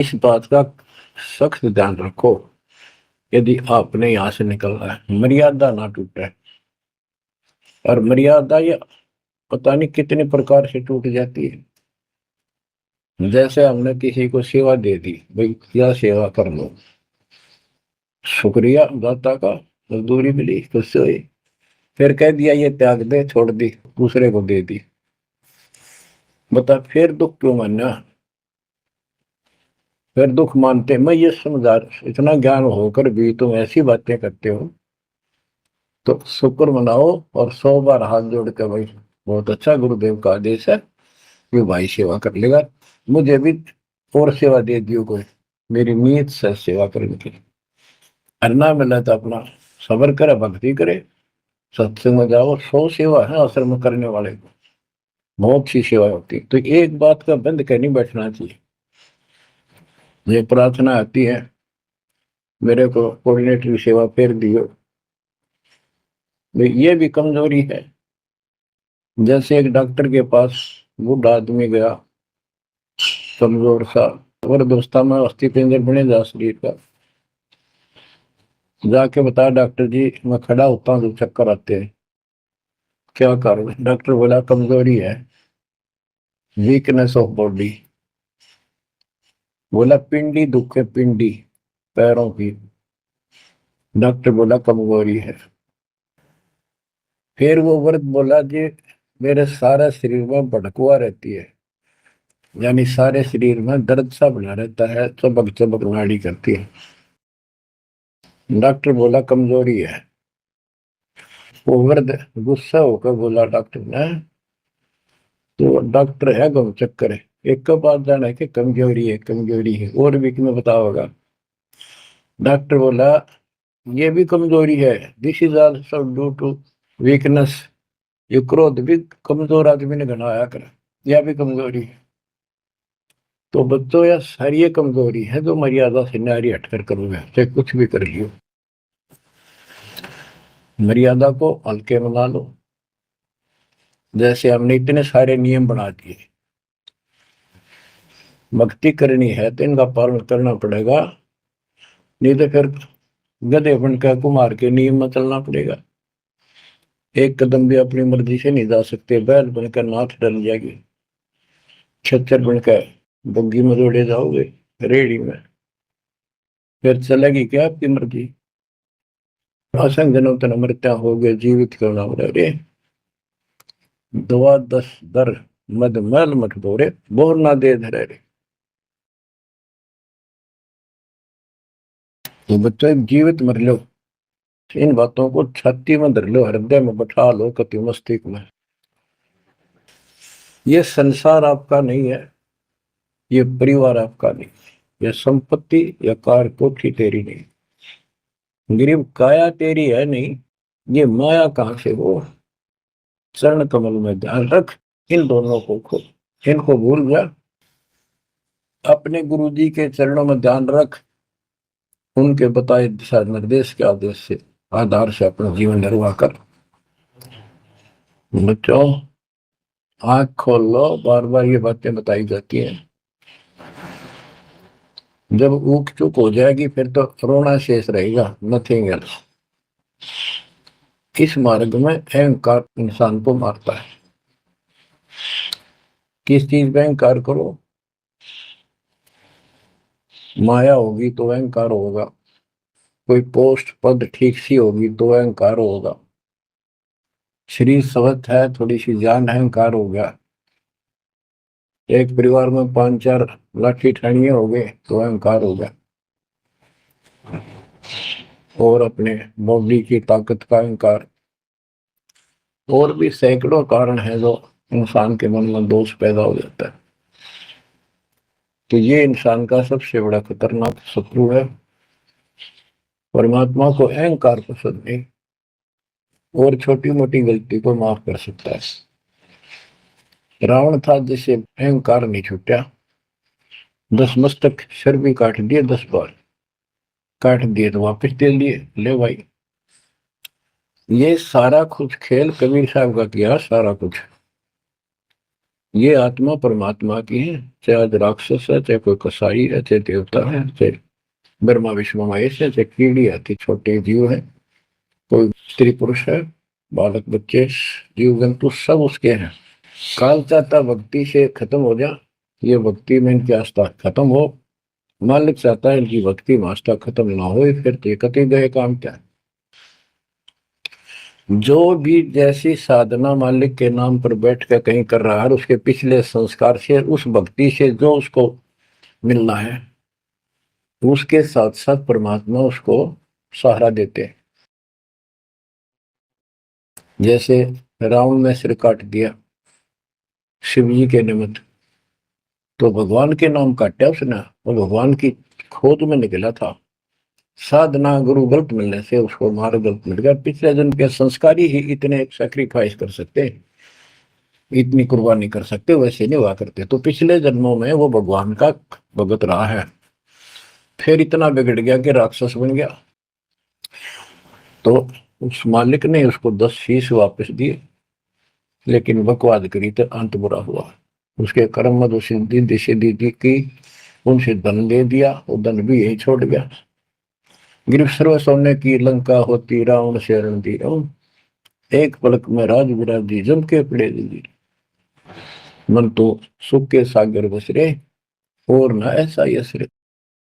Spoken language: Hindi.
इस बात का सख्त ध्यान रखो, यदि आपने यहाँ से निकलना है मर्यादा ना टूटे। और मर्यादा ये पता नहीं कितने प्रकार से टूट जाती है। जैसे हमने किसी को सेवा दे दी, भाई क्या सेवा कर लो, शुक्रिया दाता का, मजदूरी मिली, खुश हुई, फिर कह दिया ये त्याग दे, छोड़ दी, दूसरे को दे दी। बता फिर दुख क्यों मानना? फिर दुख मानते, मैं ये समझा, इतना ज्ञान होकर भी तुम ऐसी बातें करते हो, तो शुक्र मनाओ और 100 बार हाथ जोड़ के भाई बहुत अच्छा गुरुदेव का आदेश है, ये भाई सेवा कर लेगा, मुझे भी और सेवा दे दियो कोई, मेरी नीयत से सेवा करने की। अन्ना मिला तो अपना सबर करे, भक्ति करे, सत्संग में जाओ। 100 सेवा है असल में करने वाले को, बहुत सी सेवा होती है। तो एक बात का बंद कर नहीं बैठना चाहिए। ये प्रार्थना आती है, मेरे को कोऑर्डिनेटर की सेवा फेर दियो, ये भी कमजोरी है। जैसे एक डॉक्टर के पास बूढ़ा आदमी गया, कमजोर सा, और दोस्ता में अस्थि पिंजर बने जा शरीर का, जाके बताया डॉक्टर जी मैं खड़ा होता हूँ तो चक्कर आते हैं, क्या करूं? डॉक्टर बोला कमजोरी है, वीकनेस ऑफ बॉडी। बोला पिंडी दुख है, पिंडी पैरों की। डॉक्टर बोला कमजोरी है। फिर वो वर्द बोला जी मेरे सारे शरीर में भड़कुआ रहती है, यानी सारे शरीर में दर्द सा बना रहता है, चबक चबक नाड़ी करती है। डॉक्टर बोला कमजोरी है। वो वृद्ध गुस्सा होकर बोला डॉक्टर ने, तो डॉक्टर है गम चक्कर है, एक का बात जाना है कि कमजोरी है, कमजोरी है, और भी तुम्हें बताओगा। डॉक्टर बोला ये भी कमजोरी है, this is also due to weakness, ये क्रोध भी कमजोर आदमी ने घनाया कर, यह भी कमजोरी है। तो बच्चों या सारी ये कमजोरी है जो मर्यादा से नारी हटकर करोगे, चाहे कुछ भी कर लियो। मर्यादा को हल्के में ला लो। जैसे हमने इतने सारे नियम बना दिए, भक्ति करनी है तो इनका पालन करना पड़ेगा, नहीं तो फिर गधे बनकर कुमार के नियम में चलना पड़ेगा। एक कदम भी अपनी मर्जी से नहीं जा सकते, बैल बनकर नाथ डल जाएगी, छच्चर बनकर बग्गी में दौड़े जाओगे, रेड़ी में, फिर चलेगी क्या आपकी मर्जी? असंग जनों तन मृत्या हो गए, जीवित करना रे, दवा दस दर मद मैल मठ बोरे, बोर ना दे धरे रे। तो बच्चों जीवित मर लो, इन बातों को छाती में धर लो, हृदय में बैठा लो, कति मस्तिष्क में। ये संसार आपका नहीं है, ये परिवार आपका नहीं, ये संपत्ति या कार कोठी तेरी नहीं, गरीब काया तेरी है नहीं, ये माया कहां से हो? चरण कमल में ध्यान रख, इन दोनों को खो, इनको भूल जा, अपने गुरु जी के चरणों में ध्यान रख, उनके बताए दिशा निर्देश के आदेश से आधार से अपना जीवन निर्वाह कर। बच्चों आंख खोल लो, बार बार ये बातें बताई जाती हैं। जब ऊक चुक हो जाएगी फिर तो रोना शेष रहेगा, नथिंग एल्स। इस मार्ग में अहंकार इंसान को मारता है। किस चीज में अहंकार करो? माया होगी तो अहंकार होगा, कोई पोस्ट पद ठीक सी होगी तो अहंकार होगा, शरीर स्वस्थ है, थोड़ी सी जान, अहंकार हो गया, एक परिवार में 5-4 लाठी ठानिये हो गए तो अहंकार हो गया, और अपने बॉडी की ताकत का अहंकार। और भी सैकड़ों कारण है जो इंसान के मन में दोष पैदा हो जाता है। तो ये इंसान का सबसे बड़ा खतरनाक शत्रु है। परमात्मा को अहंकार पसंद नहीं, और छोटी मोटी गलती को माफ कर सकता है। रावण था जिसे अहंकार नहीं छूटा, 10 मस्तक सर भी काट दिए, 10 बार काट दिए तो वापस दे दिए, ले भाई। ये सारा कुछ खेल कबीर साहब का किया, सारा कुछ। ये आत्मा परमात्मा की है, चाहे आज राक्षस है, चाहे कोई कसाई है, चाहे देवता है, चाहे ब्रह्मा विष्णु महेश है, चाहे कीड़ी आती छोटे जीव है, कोई स्त्री पुरुष है, बालक बच्चे जीव जंतु सब उसके हैं। काल चाहता भक्ति से खत्म हो जा, ये भक्ति में इनकी आस्था खत्म हो, मालिक चाहता है इनकी भक्ति में आस्था खत्म ना हो, फिर तो कति गए काम क्या। जो भी जैसी साधना मालिक के नाम पर बैठ कर कहीं कर रहा है, उसके पिछले संस्कार से, उस भक्ति से जो उसको मिलना है, उसके साथ साथ परमात्मा उसको सहारा देते हैं। जैसे रावण ने सिर काट दिया शिव जी के निमित्त, तो भगवान के नाम काटा उसने, वो भगवान की खोज में निकला था। साधना गुरु गलत मिलने से उसको मार्ग गलत मिल गया। पिछले जन्म के संस्कारी ही इतने सैक्रिफाइस कर सकते, इतनी कुर्बानी कर सकते, वैसे नहीं हुआ करते। तो पिछले जन्मों में वो भगवान का भगत रहा है, फिर इतना बिगड़ गया कि राक्षस बन गया। तो उस मालिक ने उसको 10 शीश वापस दिए, लेकिन बकवाद करी तो अंत बुरा हुआ। उसके कर्म में सिद्धि सिद्धि की, उनसे धन दे दिया, वो धन भी यही छोड़ गया। गिरफ्त सर्व सोने की लंका होती, रावण से रण दी, एक पलक में राज विराजी, जम के पड़े दी, मन तो सुख के सागर बसरे, और न ऐसा यसरे।